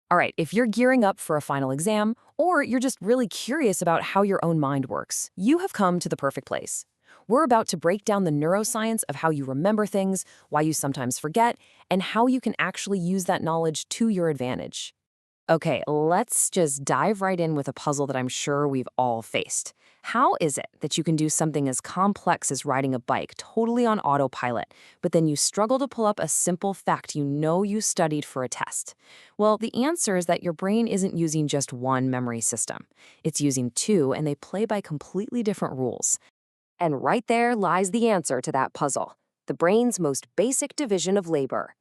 All right, if you're gearing up for a final exam, or you're just really curious about how your own mind works, you have come to the perfect place. We're about to break down the neuroscience of how you remember things, why you sometimes forget, and how you can actually use that knowledge to your advantage. Okay, let's just dive right in with a puzzle that I'm sure we've all faced. How is it that you can do something as complex as riding a bike totally on autopilot, but then you struggle to pull up a simple fact you know you studied for a test? Well, the answer is that your brain isn't using just one memory system. It's using two, and they play by completely different rules. And right there lies the answer to that puzzle, the brain's most basic division of labor.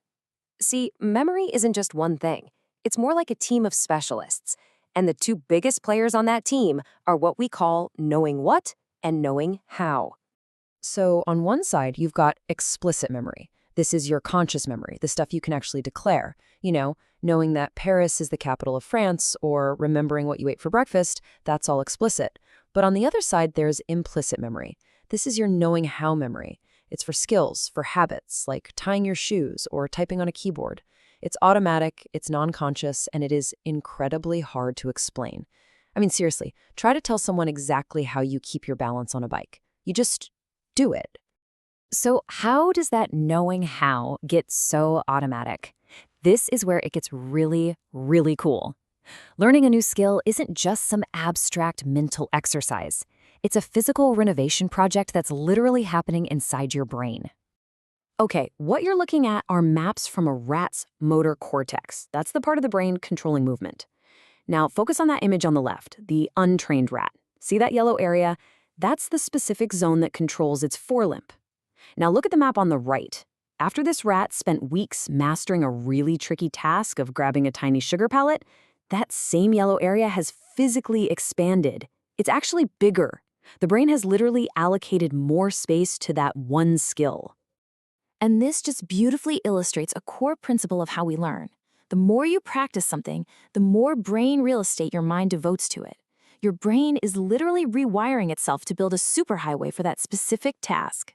See, memory isn't just one thing. It's more like a team of specialists. And the two biggest players on that team are what we call knowing what and knowing how. So on one side, you've got explicit memory. This is your conscious memory, the stuff you can actually declare. Knowing that Paris is the capital of France or remembering what you ate for breakfast, that's all explicit. But on the other side, there's implicit memory. This is your knowing how memory. It's for skills, for habits, like tying your shoes or typing on a keyboard. It's automatic, it's non-conscious, and it is incredibly hard to explain. I mean, seriously, try to tell someone exactly how you keep your balance on a bike. You just do it. So how does that knowing how get so automatic? This is where it gets really, really cool. Learning a new skill isn't just some abstract mental exercise. It's a physical renovation project that's literally happening inside your brain. Okay, what you're looking at are maps from a rat's motor cortex. That's the part of the brain controlling movement. Now, focus on that image on the left, the untrained rat. See that yellow area? That's the specific zone that controls its forelimb. Now look at the map on the right. After this rat spent weeks mastering a really tricky task of grabbing a tiny sugar pellet, that same yellow area has physically expanded. It's actually bigger. The brain has literally allocated more space to that one skill. And this just beautifully illustrates a core principle of how we learn. The more you practice something, the more brain real estate your mind devotes to it. Your brain is literally rewiring itself to build a superhighway for that specific task.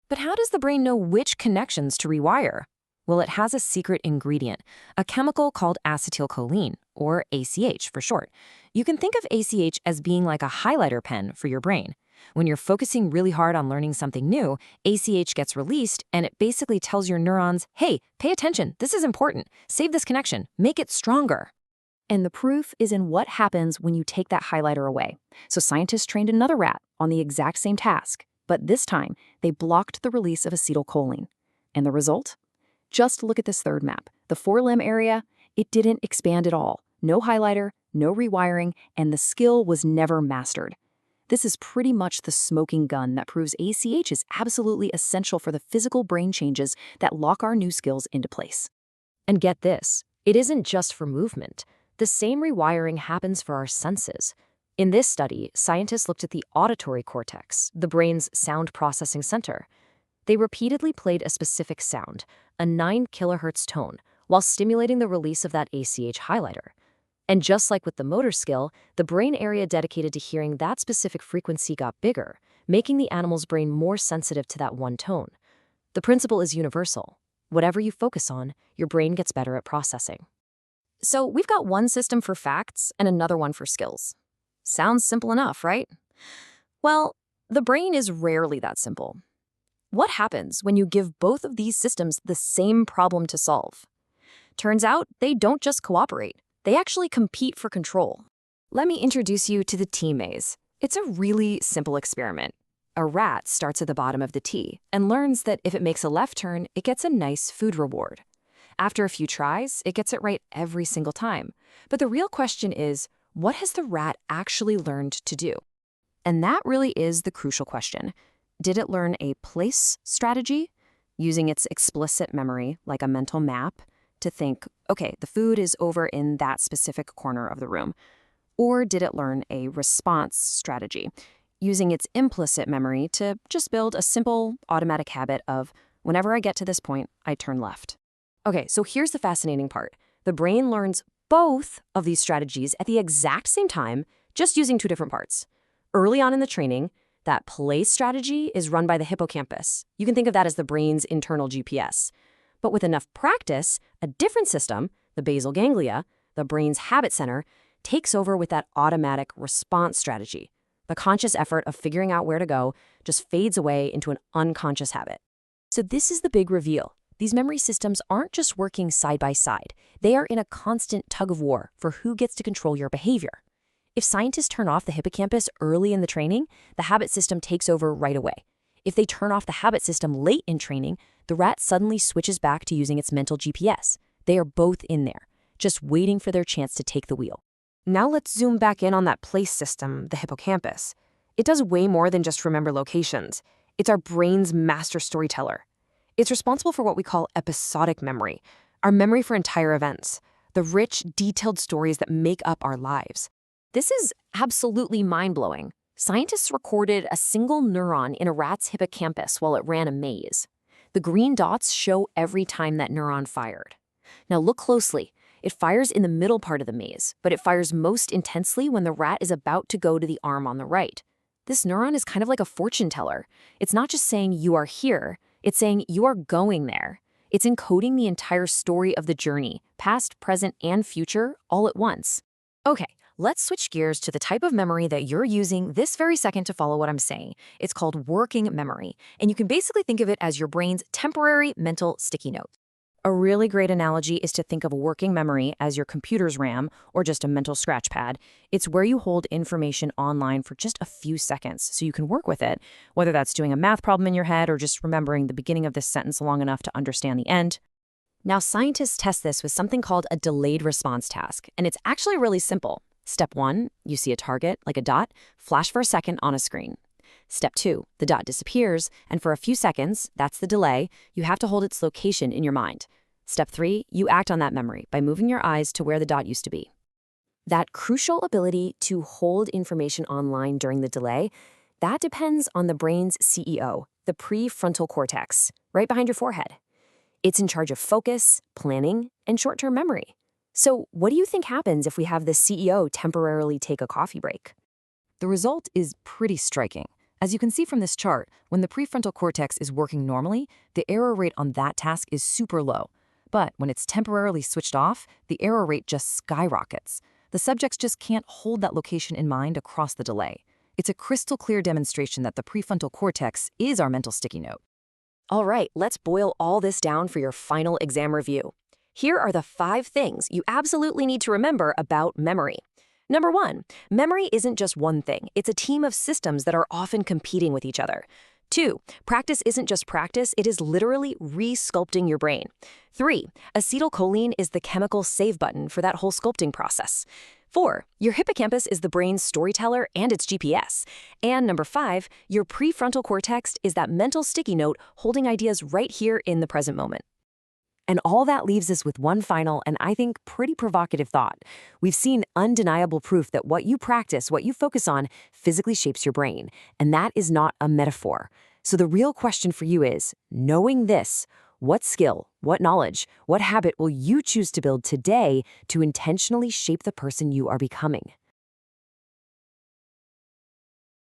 But how does the brain know which connections to rewire? Well, it has a secret ingredient, a chemical called acetylcholine, or ACH for short. You can think of ACH as being like a highlighter pen for your brain. When you're focusing really hard on learning something new, ACH gets released, and it basically tells your neurons, hey, pay attention, this is important, save this connection, make it stronger. And the proof is in what happens when you take that highlighter away. So scientists trained another rat on the exact same task, but this time they blocked the release of acetylcholine. And the result? Just look at this third map. The forelimb area, it didn't expand at all. No highlighter, no rewiring, and the skill was never mastered. This is pretty much the smoking gun that proves ACH is absolutely essential for the physical brain changes that lock our new skills into place. And get this, it isn't just for movement. The same rewiring happens for our senses. In this study, scientists looked at the auditory cortex, the brain's sound processing center. They repeatedly played a specific sound, a 9 kilohertz tone, while stimulating the release of that ACH highlighter. And just like with the motor skill, the brain area dedicated to hearing that specific frequency got bigger, making the animal's brain more sensitive to that one tone. The principle is universal. Whatever you focus on, your brain gets better at processing. So we've got one system for facts and another one for skills. Sounds simple enough, right? Well, the brain is rarely that simple. What happens when you give both of these systems the same problem to solve? Turns out they don't just cooperate. They actually compete for control. Let me introduce you to the T maze. It's a really simple experiment. A rat starts at the bottom of the T and learns that if it makes a left turn, it gets a nice food reward. After a few tries, it gets it right every single time. But the real question is, what has the rat actually learned to do? And that really is the crucial question. Did it learn a place strategy, using its explicit memory, like a mental map, to think, okay, the food is over in that specific corner of the room? Or did it learn a response strategy, using its implicit memory to just build a simple automatic habit of, whenever I get to this point, I turn left? Okay, so here's the fascinating part. The brain learns both of these strategies at the exact same time, just using two different parts. Early on in the training, that place strategy is run by the hippocampus. You can think of that as the brain's internal GPS. But with enough practice, a different system, the basal ganglia, the brain's habit center, takes over with that automatic response strategy. The conscious effort of figuring out where to go just fades away into an unconscious habit. So this is the big reveal. These memory systems aren't just working side by side. They are in a constant tug of war for who gets to control your behavior. If scientists turn off the hippocampus early in the training, the habit system takes over right away. If they turn off the habit system late in training, the rat suddenly switches back to using its mental GPS. They are both in there, just waiting for their chance to take the wheel. Now let's zoom back in on that place system, the hippocampus. It does way more than just remember locations. It's our brain's master storyteller. It's responsible for what we call episodic memory, our memory for entire events, the rich, detailed stories that make up our lives. This is absolutely mind-blowing. Scientists recorded a single neuron in a rat's hippocampus while it ran a maze. The green dots show every time that neuron fired. Now look closely. It fires in the middle part of the maze, but it fires most intensely when the rat is about to go to the arm on the right. This neuron is kind of like a fortune teller. It's not just saying you are here, it's saying you are going there. It's encoding the entire story of the journey, past, present, and future, all at once. Okay, let's switch gears to the type of memory that you're using this very second to follow what I'm saying. It's called working memory, and you can basically think of it as your brain's temporary mental sticky note. A really great analogy is to think of a working memory as your computer's RAM or just a mental scratch pad. It's where you hold information online for just a few seconds so you can work with it, whether that's doing a math problem in your head or just remembering the beginning of this sentence long enough to understand the end. Now, scientists test this with something called a delayed response task, and it's actually really simple. Step 1, you see a target, like a dot, flash for a second on a screen. Step 2, the dot disappears, and for a few seconds, that's the delay, you have to hold its location in your mind. Step 3, you act on that memory by moving your eyes to where the dot used to be. That crucial ability to hold information online during the delay, that depends on the brain's CEO, the prefrontal cortex, right behind your forehead. It's in charge of focus, planning, and short-term memory. So what do you think happens if we have the CEO temporarily take a coffee break? The result is pretty striking. As you can see from this chart, when the prefrontal cortex is working normally, the error rate on that task is super low. But when it's temporarily switched off, the error rate just skyrockets. The subjects just can't hold that location in mind across the delay. It's a crystal clear demonstration that the prefrontal cortex is our mental sticky note. All right, let's boil all this down for your final exam review. Here are the 5 things you absolutely need to remember about memory. Number 1, memory isn't just one thing. It's a team of systems that are often competing with each other. 2, practice isn't just practice, it is literally re-sculpting your brain. 3, acetylcholine is the chemical save button for that whole sculpting process. 4, your hippocampus is the brain's storyteller and its GPS. And number 5, your prefrontal cortex is that mental sticky note holding ideas right here in the present moment. And all that leaves us with one final and I think pretty provocative thought. We've seen undeniable proof that what you practice, what you focus on, physically shapes your brain. And that is not a metaphor. So the real question for you is, knowing this, what skill, what knowledge, what habit will you choose to build today to intentionally shape the person you are becoming?